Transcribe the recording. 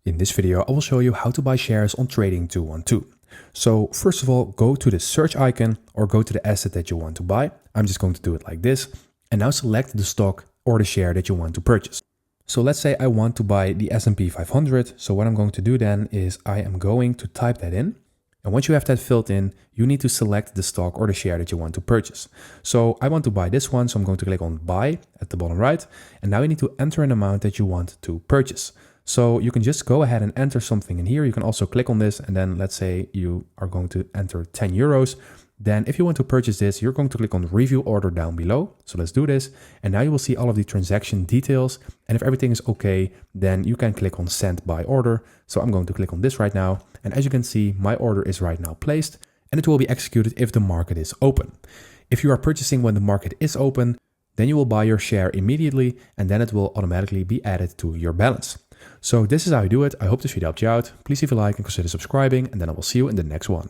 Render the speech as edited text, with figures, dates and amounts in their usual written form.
In this video, I will show you how to buy shares on Trading 212. So first of all, go to the search icon or go to the asset that you want to buy. I'm just going to do it like this. And now select the stock or the share that you want to purchase. So let's say I want to buy the S&P 500. So what I'm going to do then is I am going to type that in. And once you have that filled in, you need to select the stock or the share that you want to purchase. So I want to buy this one. So I'm going to click on buy at the bottom right. And now you need to enter an amount that you want to purchase. So you can just go ahead and enter something in here. You can also click on this and then let's say you are going to enter 10 euros. Then if you want to purchase this, you're going to click on review order down below. So let's do this. And now you will see all of the transaction details. And if everything is okay, then you can click on send by order. So I'm going to click on this right now. And as you can see, my order is right now placed and it will be executed if the market is open. If you are purchasing when the market is open, then you will buy your share immediately and then it will automatically be added to your balance. So this is how you do it. I hope this video helped you out. Please leave a like and consider subscribing and then I will see you in the next one.